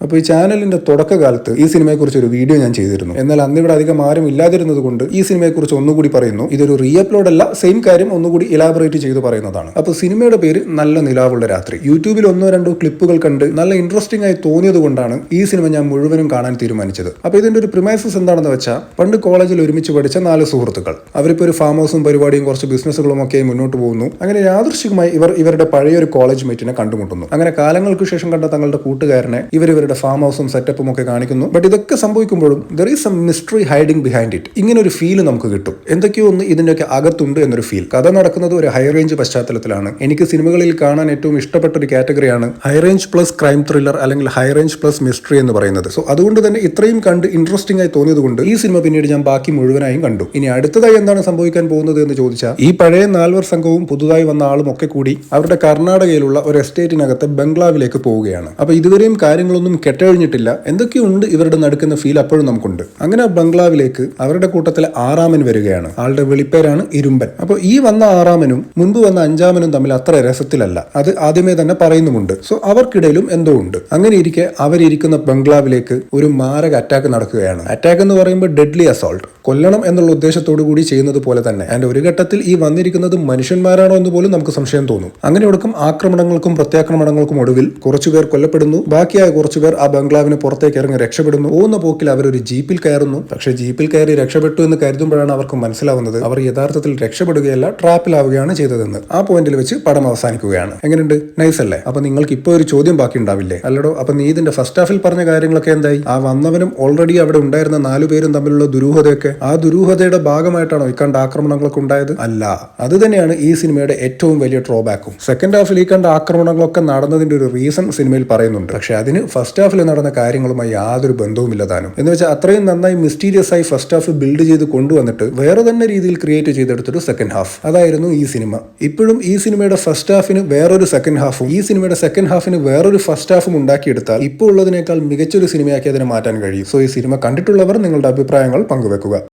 അപ്പോൾ ഈ ചാനലിന്റെ തുടക്കകാലത്ത് ഈ സിനിമയെക്കുറിച്ച് ഒരു വീഡിയോ ഞാൻ ചെയ്തിരുന്നു. എന്നാൽ അന്നിവിടെ അധികം ആരും ഇല്ലാതിരുന്നത് കൊണ്ട് ഈ സിനിമയെക്കുറിച്ച് ഒന്നുകൂടി പറയുന്നു. ഇതൊരു റീ അപ്ലോഡ് അല്ല, സെയിം കാര്യം ഒന്നുകൂടി ഇലാബറേറ്റ് ചെയ്ത് പറയുന്നതാണ്. അപ്പോൾ സിനിമയുടെ പേര് നല്ല നിലാവുള്ള രാത്രി. യൂട്യൂബിൽ 1-2 ക്ലിപ്പുകൾ കണ്ട് നല്ല ഇൻട്രസ്റ്റിംഗ് ആയി തോന്നിയത് കൊണ്ടാണ് ഈ സിനിമ ഞാൻ മുഴുവനും കാണാൻ തീരുമാനിച്ചത്. അപ്പോൾ ഇതിന്റെ ഒരു പ്രിമൈസസ് എന്താണെന്ന് വെച്ചാൽ, പണ്ട് കോളേജിൽ ഒരുമിച്ച് പഠിച്ച 4 സുഹൃത്തുക്കൾ, അവരിപ്പോൾ ഒരു ഫാം ഹൗസും പരിപാടിയും കുറച്ച് ബിസിനസ്സുകളും ഒക്കെ മുന്നോട്ട് പോകുന്നു. അങ്ങനെ യാദൃശ്ചികമായി ഇവരുടെ പഴയൊരു കോളേജ് മേറ്റിനെ കണ്ടുമുട്ടുന്നു. അങ്ങനെ കാലങ്ങൾക്ക് ശേഷം കണ്ട തങ്ങളുടെ കൂട്ടുകാരനെ ഇവരുടെ ഫാം ഹൗസും സെറ്റപ്പും ഒക്കെ കാണിക്കുന്നു. ബട്ട് ഇതൊക്കെ സംഭവിക്കുമ്പോഴും there is some mystery hiding behind it. ഇങ്ങനെ ഒരു ഫീൽ നമുക്ക് കിട്ടും, എന്തൊക്കെയോ ഒന്ന് ഇതിന്റെയൊക്കെ അകത്തുണ്ട് എന്നൊരു ഫീൽ. കഥ നടക്കുന്നത് ഒരു ഹൈ റേഞ്ച് പശ്ചാത്തലത്തിലാണ്. എനിക്ക് സിനിമകളിൽ കാണാൻ ഏറ്റവും ഇഷ്ടപ്പെട്ട ഒരു കാറ്റഗറിയാണ് high range plus crime thriller അല്ലെങ്കിൽ ഹൈ റേഞ്ച് പ്ലസ് മിസ്റ്ററി എന്ന് പറയുന്നത്. സോ അതുകൊണ്ട് തന്നെ ഇത്രയും കണ്ട് ഇൻട്രസ്റ്റിംഗ് ആയി തോന്നിയത് കൊണ്ട് ഈ സിനിമ പിന്നീട് ഞാൻ ബാക്കി മുഴുവനായും കണ്ടു. ഇനി അടുത്തതായി എന്താണ് സംഭവിക്കാൻ പോകുന്നത് എന്ന് ചോദിച്ചാൽ, ഈ പഴയ 4 സംഘവും പുതുതായി വന്ന ആളും ഒക്കെ കൂടി അവരുടെ കർണാടകയിലുള്ള ഒരു എസ്റ്റേറ്റിനകത്ത് ബംഗ്ലാവിലേക്ക് പോവുകയാണ്. അപ്പൊ ഇതുവരെയും കാര്യങ്ങളൊന്നും കെട്ടഴിഞ്ഞിട്ടില്ല, എന്തൊക്കെയുണ്ട് ഇവരുടെ നടക്കുന്ന ഫീൽ അപ്പോഴും നമുക്കുണ്ട്. അങ്ങനെ ആ ബംഗ്ലാവിലേക്ക് അവരുടെ കൂട്ടത്തിലെ 6-മൻ വരികയാണ്. ആളുടെ വെളിപ്പേരാണ് ഇരുമ്പൻ. അപ്പോൾ ഈ വന്ന 6-മനും മുൻപ് വന്ന 5-മനും തമ്മിൽ അത്ര രസത്തിലല്ല, അത് ആദ്യമേ തന്നെ പറയുന്നുമുണ്ട്. സോ അവർക്കിടയിലും എന്തോ ഉണ്ട്. അങ്ങനെ ഇരിക്കെ അവരിയ്ക്കുന്ന ബംഗ്ലാവിലേക്ക് ഒരു മാരക അറ്റാക്ക് നടക്കുകയാണ്. അറ്റാക്ക് എന്ന് പറയുമ്പോൾ ഡെഡ്ലി അസോൾട്ട്, കൊല്ലണം എന്നുള്ള ഉദ്ദേശത്തോടു കൂടി ചെയ്യുന്നത് പോലെ തന്നെ. ആൻഡ് ഒരു ഘട്ടത്തിൽ ഈ വന്നിരിക്കുന്നത് മനുഷ്യന്മാരാണോ എന്ന് പോലും നമുക്ക് സംശയം തോന്നും. അങ്ങനെ ഒടുക്കം ആക്രമണങ്ങൾക്കും പ്രത്യാക്രമണങ്ങൾക്കും ഒടുവിൽ കുറച്ചുപേർ കൊല്ലപ്പെടുന്നു. ബാക്കിയായ കുറച്ചുപേർ ആ ബംഗ്ലാവിന് പുറത്തേക്ക് ഇറങ്ങി രക്ഷപ്പെടുന്നു. പോകുന്ന പോക്കിൽ അവരൊരു ജീപ്പിൽ കയറുന്നു. പക്ഷേ ജീപ്പിൽ കയറി രക്ഷപ്പെട്ടു എന്ന് കരുതുമ്പോഴാണ് അവർക്ക് മനസ്സിലാവുന്നത് അവർ യഥാർത്ഥത്തിൽ രക്ഷപ്പെടുകയല്ല, ട്രാപ്പിലാവുകയാണ് ചെയ്തതെന്ന്. ആ പോയിന്റിൽ വെച്ച് പടം അവസാനിക്കുകയാണ്. എങ്ങനെയുണ്ട്? നൈസ് അല്ലേ? അപ്പൊ നിങ്ങൾക്ക് ഇപ്പോൾ ഒരു ചോദ്യം ബാക്കി ഉണ്ടാവില്ലേ? അല്ലടോ, അപ്പൊ നീ ഇതിന്റെ ഫസ്റ്റ് ഹാഫിൽ പറഞ്ഞ കാര്യങ്ങളൊക്കെ എന്തായി? ആ വന്നവനും ഓൾറെഡി അവിടെ ഉണ്ടായിരുന്ന 4 പേരും തമ്മിലുള്ള ദുരൂഹതയൊക്കെ, ആ ദുരൂഹതയുടെ ഭാഗമായിട്ടാണോ ഈ കണ്ട ആക്രമണങ്ങളൊക്കെ ഉണ്ടായത്? അല്ല. അത് തന്നെയാണ് ഈ സിനിമയുടെ ഏറ്റവും വലിയ ഡ്രോബാക്കും. സെക്കൻഡ് ഹാഫിൽ ഈ കണ്ട ആക്രമണങ്ങളൊക്കെ നടന്നതിന്റെ ഒരു റീസൺ സിനിമയിൽ പറയുന്നുണ്ട്. പക്ഷെ അതിന് ഫസ്റ്റ് ഹാഫിൽ നടന്ന കാര്യങ്ങളുമായി യാതൊരു ബന്ധവുമില്ലതാനും. എന്ന് വെച്ചാൽ അത്രയും നന്നായി മിസ്റ്റീരിയസ് ആയി ഫസ്റ്റ് ഹാഫ് ബിൽഡ് ചെയ്ത് കൊണ്ടുവന്നിട്ട് വേറെ തന്നെ രീതിയിൽ ക്രിയേറ്റ് ചെയ്തെടുത്തൊരു സെക്കൻഡ് ഹാഫ്. അതായിരുന്നു ഈ സിനിമ. ഇപ്പോഴും ഈ സിനിമയുടെ ഫസ്റ്റ് ഹാഫിന് വേറൊരു സെക്കൻഡ് ഹാഫും ഈ സിനിമയുടെ സെക്കൻഡ് ഹാഫിന് വേറൊരു ഫസ്റ്റ് ഹാഫും ഉണ്ടാക്കിയെടുത്താൽ ഇപ്പോൾ ഉള്ളതിനേക്കാൾ മികച്ചൊരു സിനിമയാക്കി അതിനെ മാറ്റാൻ കഴിയും. സോ ഈ സിനിമ കണ്ടിട്ടുള്ളവർ നിങ്ങളുടെ അഭിപ്രായങ്ങൾ പങ്കുവെക്കുക.